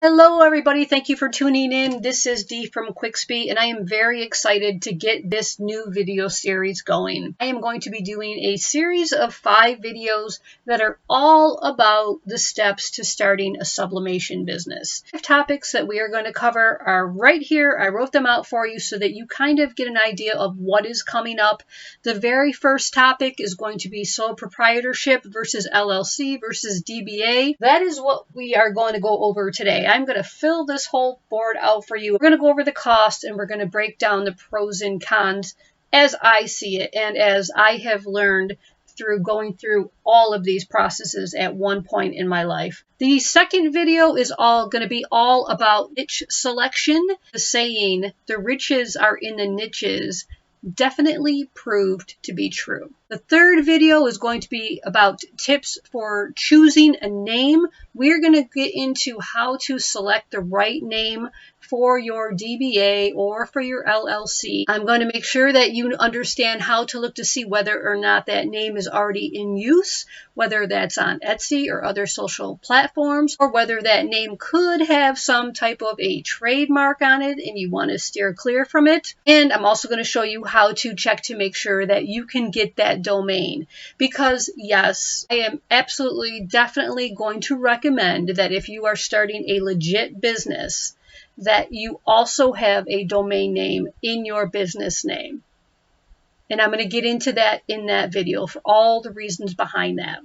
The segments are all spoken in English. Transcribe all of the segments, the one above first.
Hello everybody, thank you for tuning in. This is Dee from Quicksby and I am very excited to get this new video series going. I am going to be doing a series of 5 videos that are all about the steps to starting a sublimation business. The topics that we are going to cover are right here. I wrote them out for you so that you kind of get an idea of what is coming up. The very first topic is going to be sole proprietorship versus LLC versus DBA. That is what we are going to go over today. I'm going to fill this whole board out for you. We're going to go over the cost and we're going to break down the pros and cons as I see it and as I have learned through going through all of these processes at one point in my life. The second video is going to be all about niche selection. The saying, the riches are in the niches, definitely proved to be true. The third video is going to be about tips for choosing a name. We're going to get into how to select the right name for your DBA or for your LLC. I'm going to make sure that you understand how to look to see whether or not that name is already in use, whether that's on Etsy or other social platforms, or whether that name could have some type of a trademark on it and you want to steer clear from it. And I'm also going to show you how to check to make sure that you can get that domain. Because yes, I am absolutely, definitely going to recommend that if you are starting a legit business, that you also have a domain name in your business name. And I'm going to get into that in that video for all the reasons behind that.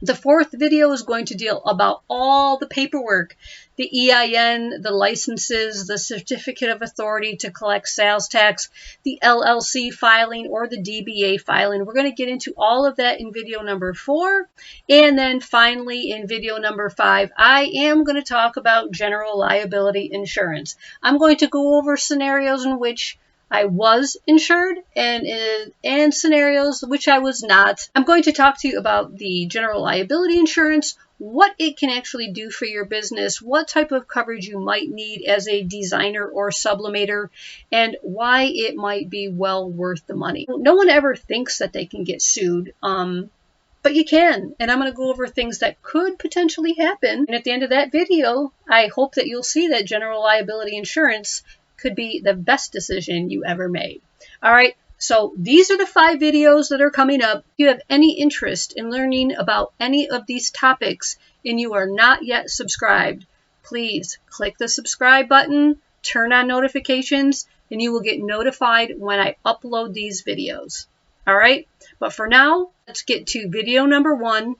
The fourth video is going to deal about all the paperwork, the EIN, the licenses, the certificate of authority to collect sales tax, the LLC filing, or the DBA filing. We're going to get into all of that in video number 4. And then finally, in video number 5, I am going to talk about general liability insurance. I'm going to go over scenarios in which I was insured and scenarios which I was not. I'm going to talk to you about the general liability insurance, what it can actually do for your business, what type of coverage you might need as a designer or sublimator, and why it might be well worth the money. No one ever thinks that they can get sued, but you can. And I'm going to go over things that could potentially happen. And at the end of that video, I hope that you'll see that general liability insurance could be the best decision you ever made. All right, so these are the 5 videos that are coming up. If you have any interest in learning about any of these topics and you are not yet subscribed, please click the subscribe button, turn on notifications, and you will get notified when I upload these videos. All right, but for now, let's get to video number 1,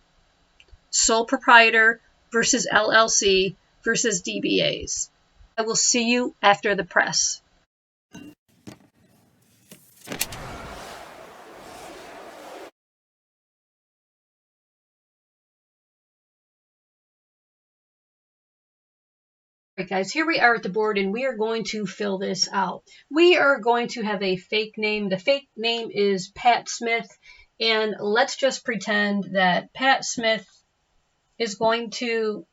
sole proprietor versus LLC versus DBAs. I will see you after the press. Alright guys, here we are at the board and we are going to fill this out. We are going to have a fake name. The fake name is Pat Smith, and let's just pretend that Pat Smith is going to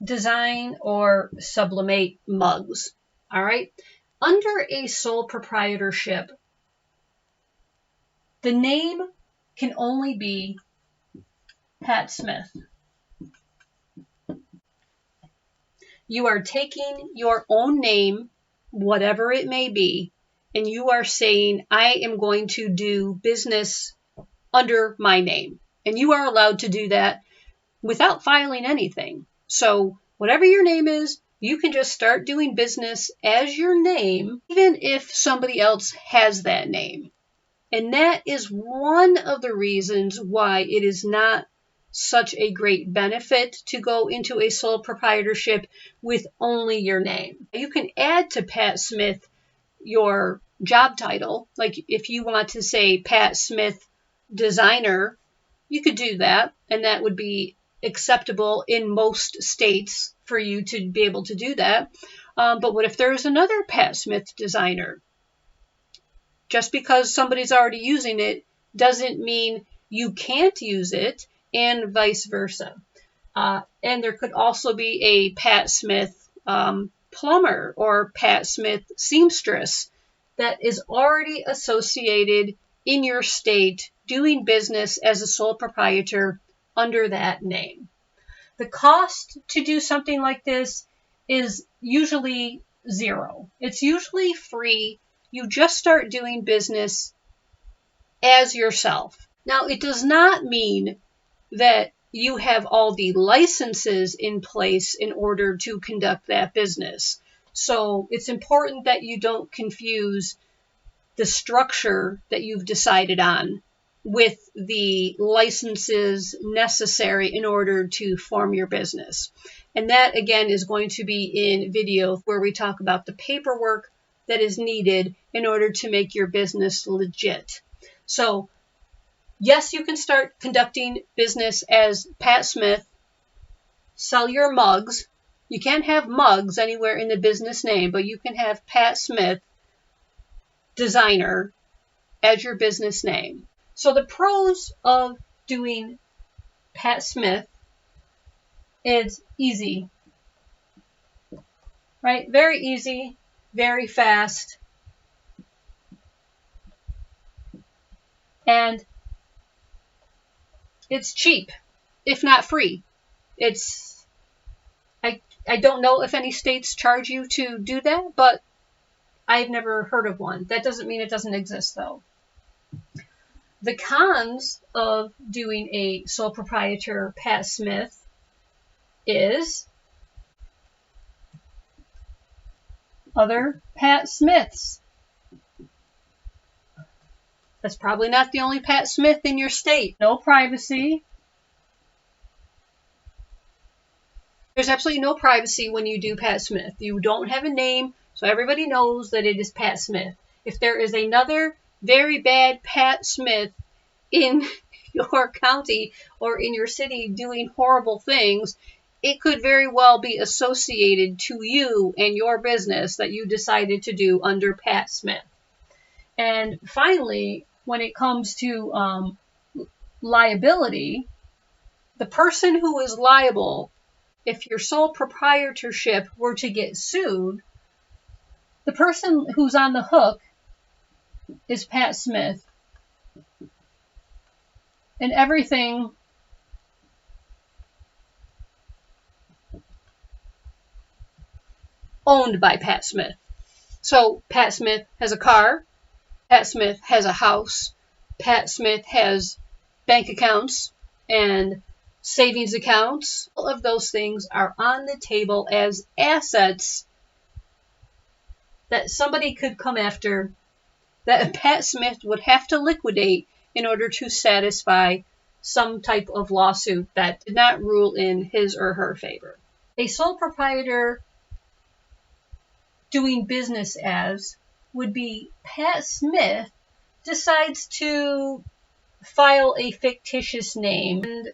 design or sublimate mugs. All right. Under a sole proprietorship, the name can only be Pat Smith. You are taking your own name, whatever it may be, and you are saying, I am going to do business under my name. And you are allowed to do that without filing anything. So whatever your name is, you can just start doing business as your name, even if somebody else has that name. And that is one of the reasons why it is not such a great benefit to go into a sole proprietorship with only your name. You can add to Pat Smith your job title. Like if you want to say Pat Smith Designer, you could do that, and that would be acceptable in most states for you to be able to do that. But what if there's another Pat Smith Designer? Just because somebody's already using it doesn't mean you can't use it, and vice versa. And there could also be a Pat Smith plumber or Pat Smith seamstress that is already associated in your state doing business as a sole proprietor under that name. The cost to do something like this is usually zero. It's usually free. You just start doing business as yourself. Now, it does not mean that you have all the licenses in place in order to conduct that business. So it's important that you don't confuse the structure that you've decided on with the licenses necessary in order to form your business. And that, again, is going to be in video where we talk about the paperwork that is needed in order to make your business legit. So, yes, you can start conducting business as Pat Smith, sell your mugs. You can't have mugs anywhere in the business name, but you can have Pat Smith, designer, as your business name. So the pros of doing Pat Smith is easy, right? Very easy, very fast, and it's cheap, if not free. I don't know if any states charge you to do that, but I've never heard of one. That doesn't mean it doesn't exist, though. The cons of doing a sole proprietor Pat Smith is other Pat Smiths. That's probably not the only Pat Smith in your state. No privacy. There's absolutely no privacy when you do Pat Smith. You don't have a name, so everybody knows that it is Pat Smith. If there is another very bad Pat Smith in your county or in your city doing horrible things, it could very well be associated to you and your business that you decided to do under Pat Smith. And finally, when it comes to liability, the person who is liable, if your sole proprietorship were to get sued, the person who's on the hook is Pat Smith. And everything owned by Pat Smith. So Pat Smith has a car, Pat Smith has a house, Pat Smith has bank accounts and savings accounts. All of those things are on the table as assets that somebody could come after, that Pat Smith would have to liquidate in order to satisfy some type of lawsuit that did not rule in his or her favor. A sole proprietor doing business as would be Pat Smith decides to file a fictitious name, and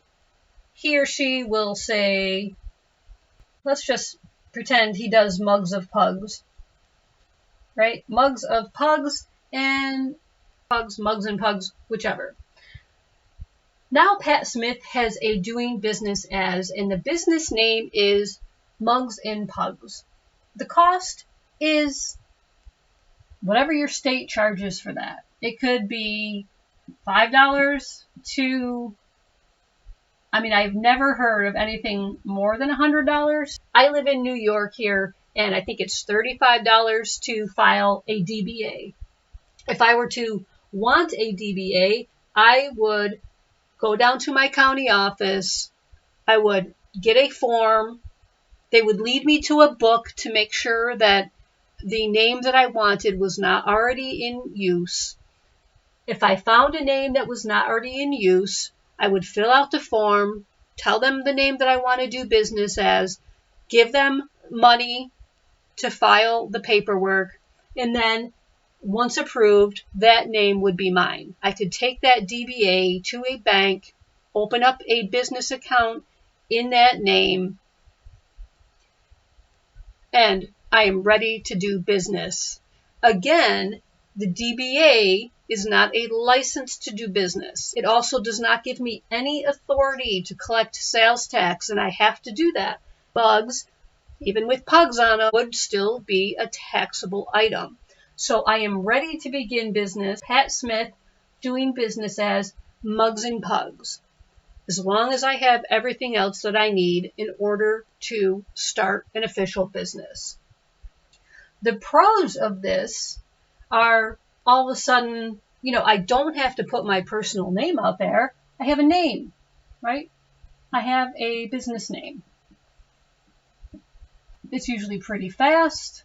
he or she will say, let's just pretend he does mugs of pugs, right? Mugs of pugs and pugs, mugs and pugs, whichever. Now Pat Smith has a doing business as, and the business name is Mugs and Pugs. The cost is whatever your state charges for that. It could be $5 to, I've never heard of anything more than $100. I live in New York here, and I think it's $35 to file a DBA. If I were to want a DBA, I would go down to my county office. I would get a form. They would lead me to a book to make sure that the name that I wanted was not already in use. If I found a name that was not already in use, I would fill out the form, tell them the name that I want to do business as, give them money to file the paperwork, and then once approved, that name would be mine. I could take that DBA to a bank, open up a business account in that name, and I am ready to do business. Again, the DBA is not a license to do business. It also does not give me any authority to collect sales tax, and I have to do that. Bugs, even with pugs on them, would still be a taxable item. So I am ready to begin business. Pat Smith, doing business as Mugs and Pugs. as long as I have everything else that I need in order to start an official business. The pros of this are all of a sudden, I don't have to put my personal name out there. I have a name, right? I have a business name. It's usually pretty fast.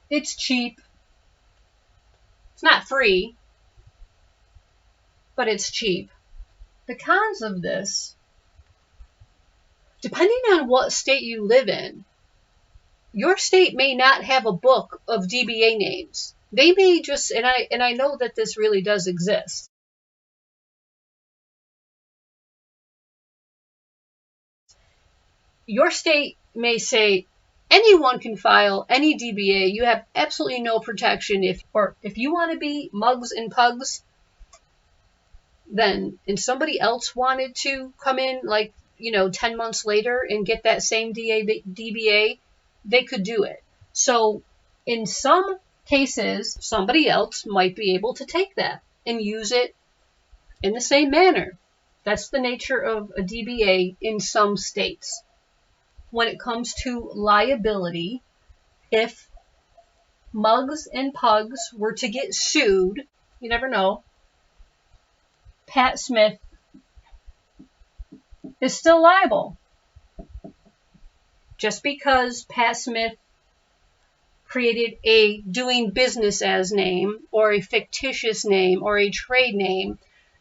It's cheap. It's not free, but it's cheap. The cons of this, depending on what state you live in, your state may not have a book of DBA names. They may just, and I know that this really does exist. Your state may say anyone can file any DBA. You have absolutely no protection. If you want to be Mugs and Pugs, then, and somebody else wanted to come in 10 months later and get that same DBA, they could do it. So in some cases, somebody else might be able to take that and use it in the same manner. That's the nature of a DBA in some states. When it comes to liability, if Mugs and Pugs were to get sued, you never know, Pat Smith is still liable. Just because Pat Smith created a doing business as name or a fictitious name or a trade name,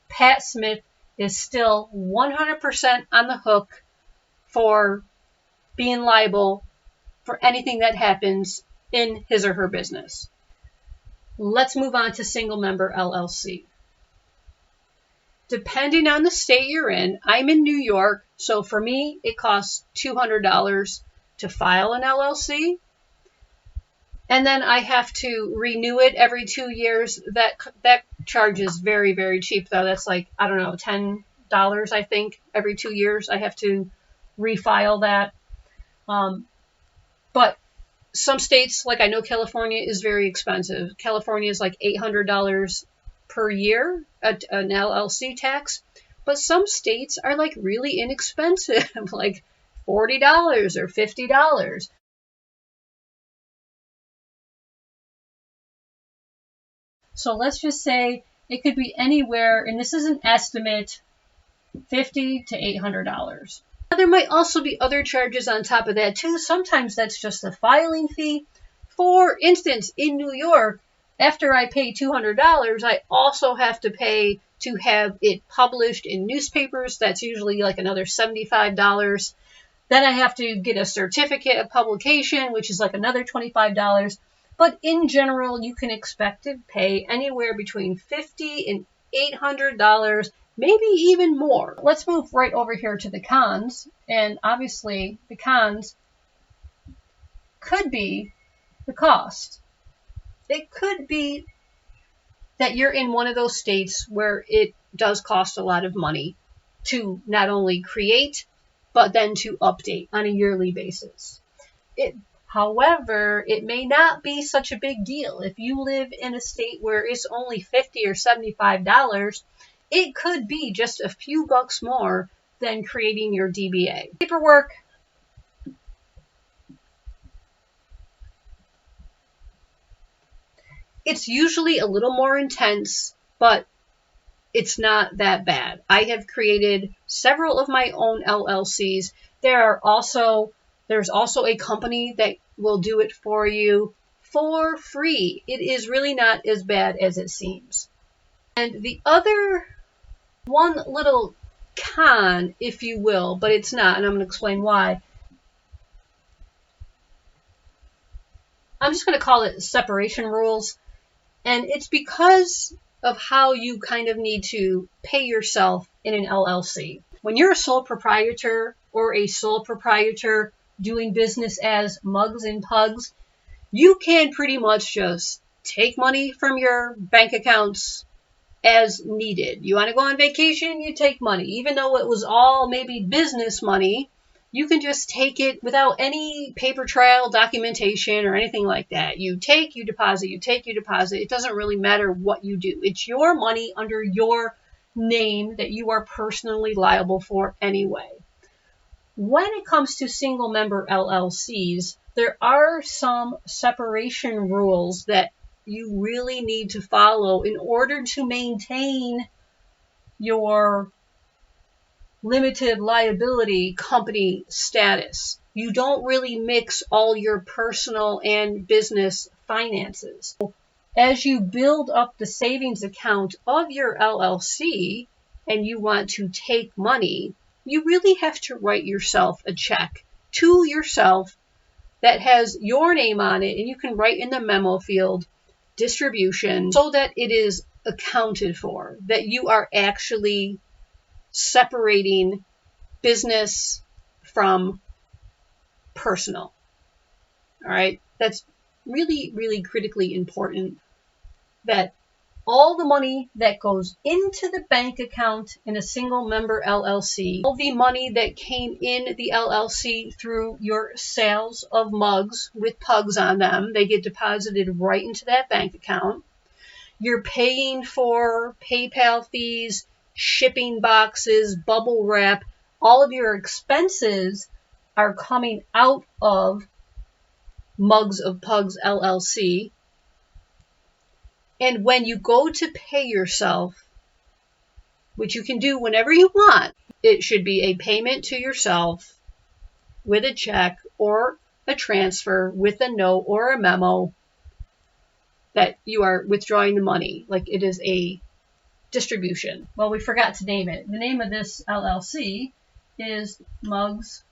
Pat Smith is still 100% on the hook for being liable for anything that happens in his or her business. Let's move on to single member LLC. Depending on the state you're in, I'm in New York, so for me, it costs $200 to file an LLC. And then I have to renew it every 2 years. That charge is very, very cheap, though. That's $10, I think, every 2 years. I have to refile that. But some states, I know California is very expensive. California is $800 per year, an LLC tax. But some states are really inexpensive, $40 or $50. So let's just say it could be anywhere, and this is an estimate, $50 to $800. There might also be other charges on top of that too. Sometimes that's just a filing fee. For instance, in New York, after I pay $200, I also have to pay to have it published in newspapers. That's usually another $75. Then I have to get a certificate of publication, which is another $25. But in general, you can expect to pay anywhere between $50 and $800, maybe even more. Let's move right over here to the cons. And obviously, the cons could be the cost. It could be that you're in one of those states where it does cost a lot of money to not only create, but then to update on a yearly basis. However, it may not be such a big deal. If you live in a state where it's only $50 or $75, it could be just a few bucks more than creating your DBA. Paperwork. It's usually a little more intense, but it's not that bad. I have created several of my own LLCs. There's also a company that will do it for you for free. It is really not as bad as it seems. And the other one little con, if you will, but it's not, and I'm going to explain why. I'm just going to call it separation rules. And it's because of how you kind of need to pay yourself in an LLC. When you're a sole proprietor or a sole proprietor doing business as Mugs and Pugs, you can pretty much just take money from your bank accounts as needed. You want to go on vacation, you take money. Even though it was all maybe business money, you can just take it without any paper trail, documentation, or anything like that. You take, you deposit, you take, you deposit. It doesn't really matter what you do. It's your money under your name that you are personally liable for anyway. When it comes to single member LLCs, there are some separation rules that you really need to follow in order to maintain your limited liability company status. You don't really mix all your personal and business finances. As you build up the savings account of your LLC and you want to take money, you really have to write yourself a check to yourself that has your name on it, and you can write in the memo field distribution so that it is accounted for, that you are actually separating business from personal. All right, that's really, really critically important, that all the money that goes into the bank account in a single member LLC, all the money that came in the LLC through your sales of mugs with pugs on them, they get deposited right into that bank account. You're paying for PayPal fees, shipping boxes, bubble wrap. All of your expenses are coming out of Mugs of Pugs LLC. And when you go to pay yourself, which you can do whenever you want, it should be a payment to yourself with a check or a transfer with a note or a memo that you are withdrawing the money, like it is a distribution. Well, we forgot to name it. The name of this LLC is Mugs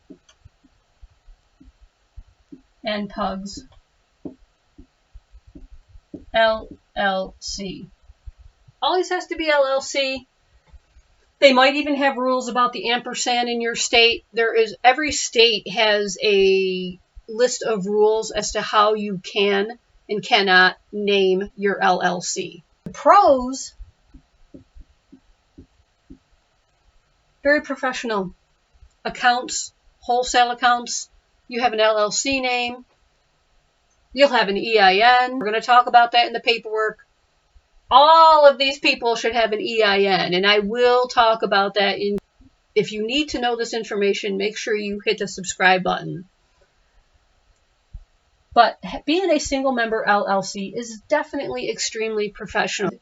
and Pugs LLC. Always has to be LLC. They might even have rules about the ampersand in your state. Every state has a list of rules as to how you can and cannot name your LLC. The pros, very professional. Accounts, wholesale accounts. You have an LLC name. You'll have an EIN. We're going to talk about that in the paperwork. All of these people should have an EIN, and I will talk about that. If you need to know this information, make sure you hit the subscribe button. But being a single member LLC is definitely extremely professional.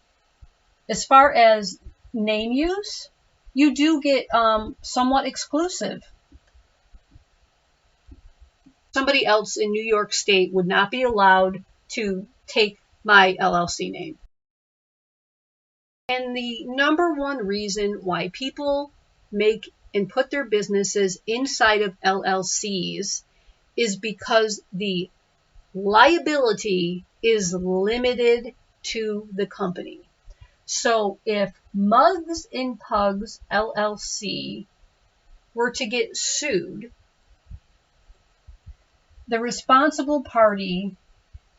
As far as name use, you do get somewhat exclusive. Somebody else in New York State would not be allowed to take my LLC name. And the number one reason why people make and put their businesses inside of LLCs is because the liability is limited to the company. So if Mugs and Pugs LLC were to get sued, the responsible party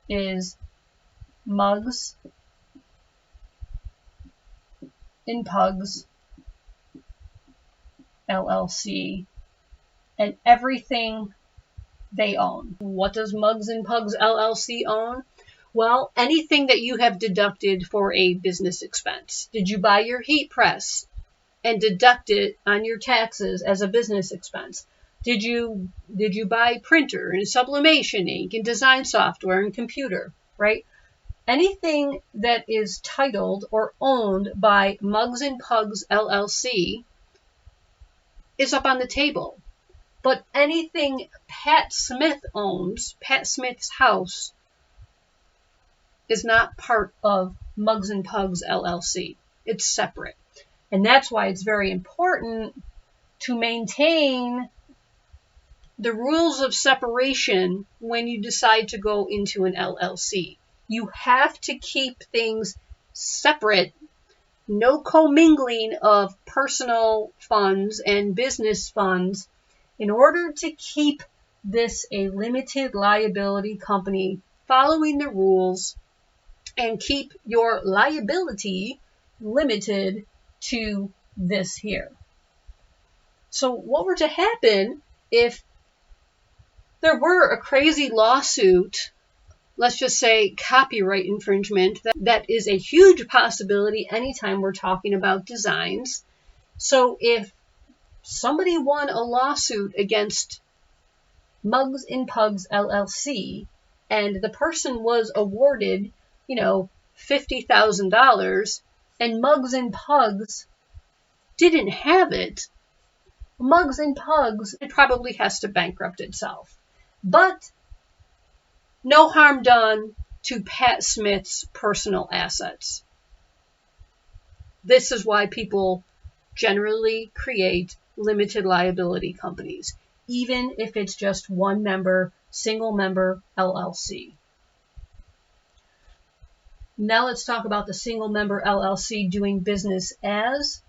is Mugs and Pugs LLC and everything they own. What does Mugs and Pugs LLC own? Well, anything that you have deducted for a business expense. Did you buy your heat press and deduct it on your taxes as a business expense? Did you buy printer and sublimation ink and design software and computer, right? Anything that is titled or owned by Mugs and Pugs LLC is up on the table. But anything Pat Smith owns, Pat Smith's house, is not part of Mugs and Pugs LLC. It's separate. And that's why it's very important to maintain the rules of separation when you decide to go into an LLC. You have to keep things separate, no commingling of personal funds and business funds, in order to keep this a limited liability company following the rules and keep your liability limited to this here. So what were to happen if there were a crazy lawsuit let's just say copyright infringement. That is a huge possibility anytime we're talking about designs. So if somebody won a lawsuit against Mugs and Pugs LLC and the person was awarded, $50,000 and Mugs and Pugs didn't have it, Mugs and Pugs, it probably has to bankrupt itself. But no harm done to Pat Smith's personal assets. This is why people generally create limited liability companies, even if it's just one member, single member LLC. Now let's talk about the single member LLC doing business as.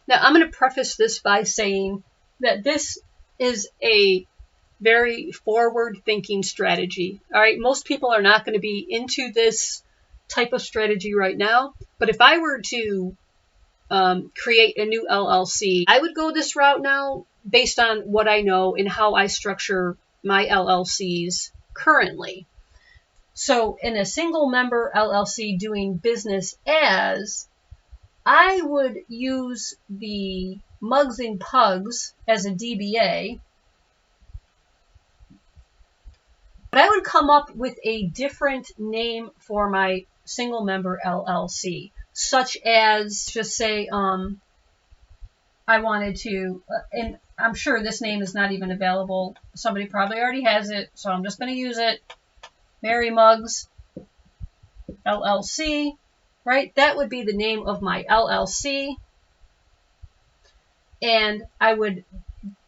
Now I'm going to preface this by saying that this is a very forward-thinking strategy. All right, most people are not going to be into this type of strategy right now, but if I were to create a new LLC, I would go this route now based on what I know and how I structure my LLCs currently. So in a single member LLC doing business as, I would use the Mugs and Pugs as a DBA, but I would come up with a different name for my single member LLC, such as, just say, I wanted to, and I'm sure this name is not even available. Somebody probably already has it, so I'm just going to use it. Mary Mugs LLC, right? That would be the name of my LLC. And I would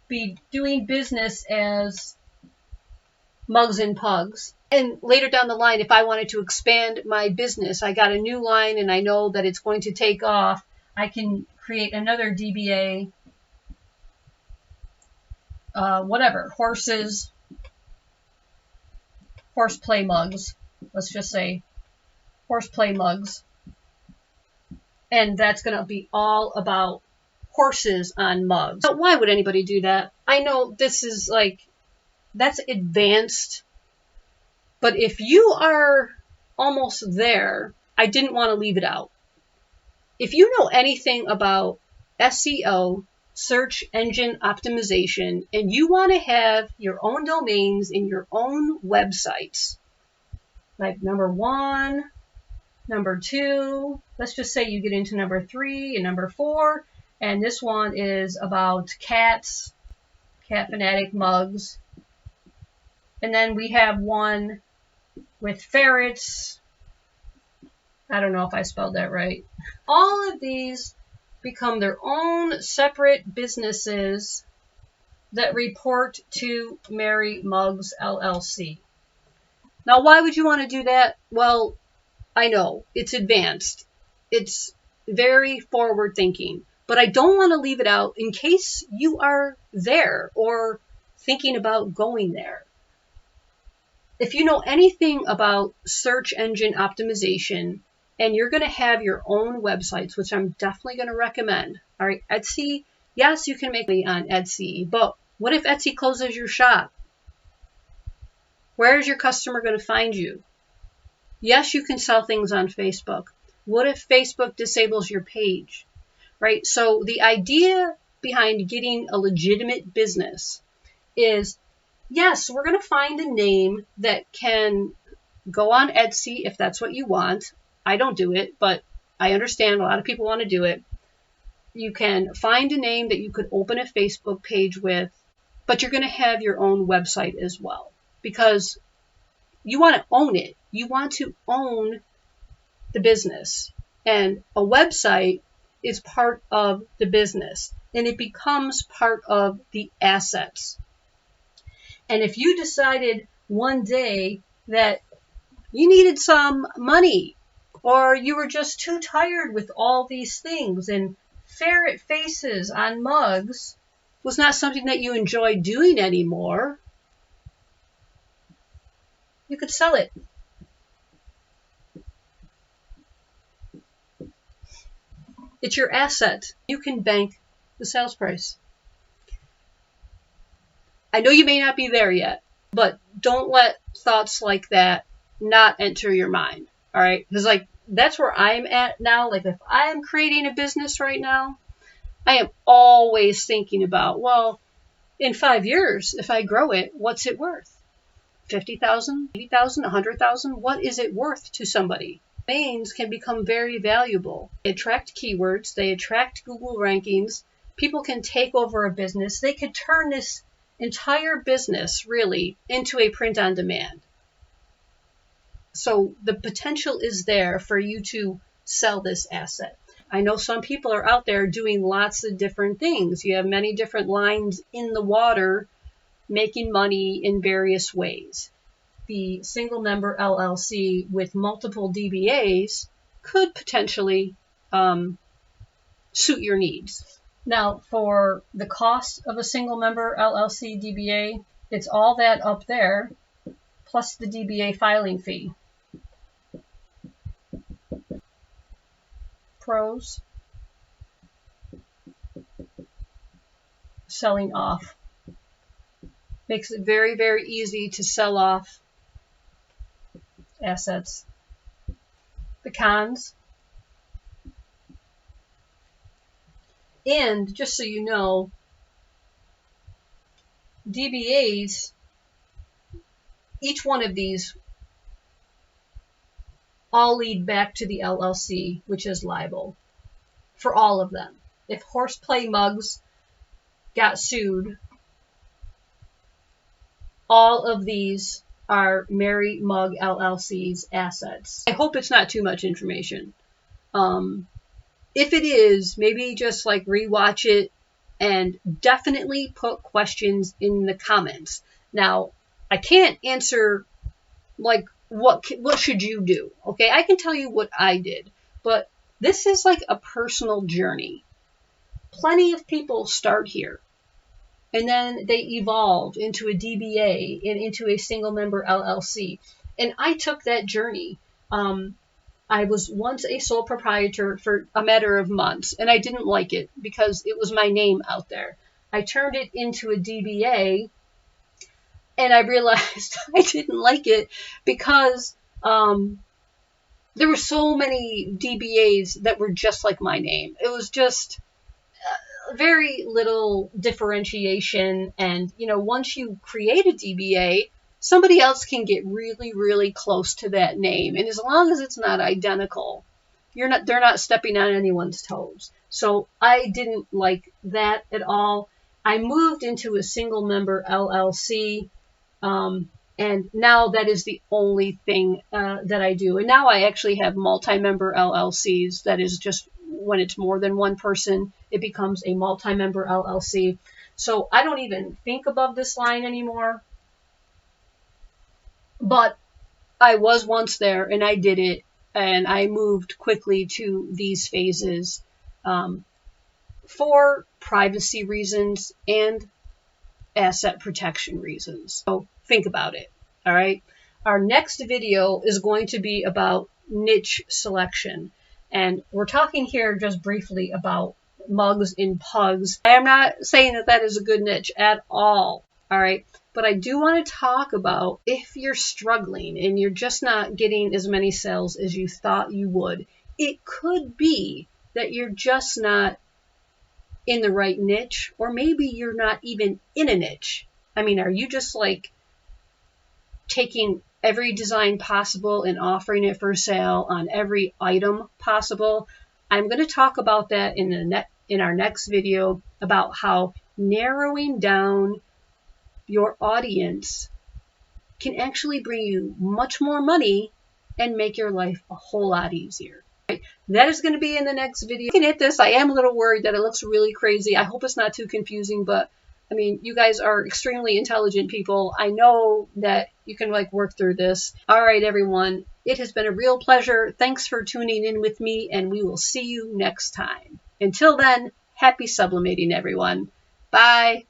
be doing business as Mugs and Pugs. And later down the line, if I wanted to expand my business, I got a new line and I know that it's going to take off, I can create another DBA, whatever, horseplay mugs. Let's just say horseplay mugs. And that's going to be all about horses on mugs. But why would anybody do that? I know this is that's advanced. But if you are almost there, I didn't want to leave it out. If you know anything about SEO, search engine optimization, and you want to have your own domains in your own websites, like number 1, number 2, let's just say you get into number 3 and number 4, and this one is about cats, Cat Fanatic Mugs, and then we have one with ferrets. I don't know if I spelled that right. All of these become their own separate businesses that report to Mary Mugs LLC. Now, why would you want to do that? Well, I know it's advanced. It's very forward thinking, but I don't want to leave it out in case you are there or thinking about going there. If you know anything about search engine optimization and you're going to have your own websites, which I'm definitely going to recommend. All right, Etsy, yes, you can make money on Etsy, but what if Etsy closes your shop? Where is your customer going to find you? Yes, you can sell things on Facebook. What if Facebook disables your page? Right? So the idea behind getting a legitimate business is, yes, we're going to find a name that can go on Etsy if that's what you want. I don't do it, but I understand a lot of people want to do it. You can find a name that you could open a Facebook page with, but you're going to have your own website as well because you want to own it. You want to own the business, and a website is part of the business, and it becomes part of the assets. And if you decided one day that you needed some money, or you were just too tired with all these things, and ferret faces on mugs was not something that you enjoyed doing anymore, you could sell it. It's your asset. You can bank the sales price. I know you may not be there yet, but don't let thoughts like that not enter your mind. All right. Because like, that's where I'm at now. Like if I'm creating a business right now, I am always thinking about, well, in 5 years, if I grow it, what's it worth? 50,000, 80,000, 100,000? What is it worth to somebody? Domains can become very valuable. They attract keywords. They attract Google rankings. People can take over a business. They could turn this entire business really into a print on demand. So the potential is there for you to sell this asset. I know some people are out there doing lots of different things. You have many different lines in the water making money in various ways. The single member LLC with multiple DBAs could potentially suit your needs. Now, for the cost of a single member LLC DBA, it's all that up there, plus the DBA filing fee. Pros: selling off. Makes it very, very easy to sell off assets. The cons: and just so you know, DBAs, each one of these all lead back to the LLC, which is liable for all of them. If Horseplay Mugs got sued, all of these are Mary Mug LLC's assets. I hope it's not too much information. If it is, maybe just like rewatch it and definitely put questions in the comments. Now, I can't answer like what should you do? Okay, I can tell you what I did, but this is like a personal journey. Plenty of people start here, and then they evolve into a DBA and into a single member LLC. And I took that journey. I was once a sole proprietor for a matter of months, and I didn't like it because it was my name out there. I turned it into a DBA, and I realized I didn't like it because there were so many DBAs that were just like my name. It was just very little differentiation. And, you know, once you create a DBA, somebody else can get really, really close to that name. And as long as it's not identical, they're not stepping on anyone's toes. So I didn't like that at all. I moved into a single member LLC. And now that is the only thing that I do. And now I actually have multi-member LLCs. That is just when it's more than one person, it becomes a multi-member LLC. So I don't even think above this line anymore. But I was once there, and I did it, and I moved quickly to these phases for privacy reasons and asset protection reasons. So think about it. All right. Our next video is going to be about niche selection. And we're talking here just briefly about mugs and pugs. I am not saying that that is a good niche at all. All right. But I do want to talk about if you're struggling and you're just not getting as many sales as you thought you would, it could be that you're just not in the right niche, or maybe you're not even in a niche. I mean, are you just like taking every design possible and offering it for sale on every item possible? I'm going to talk about that in our next video, about how narrowing down your audience can actually bring you much more money and make your life a whole lot easier. Right? That is going to be in the next video. Looking at this, I am a little worried that it looks really crazy. I hope it's not too confusing, but I mean, you guys are extremely intelligent people. I know that you can like work through this. All right, everyone. It has been a real pleasure. Thanks for tuning in with me, and we will see you next time. Until then, happy sublimating, everyone. Bye.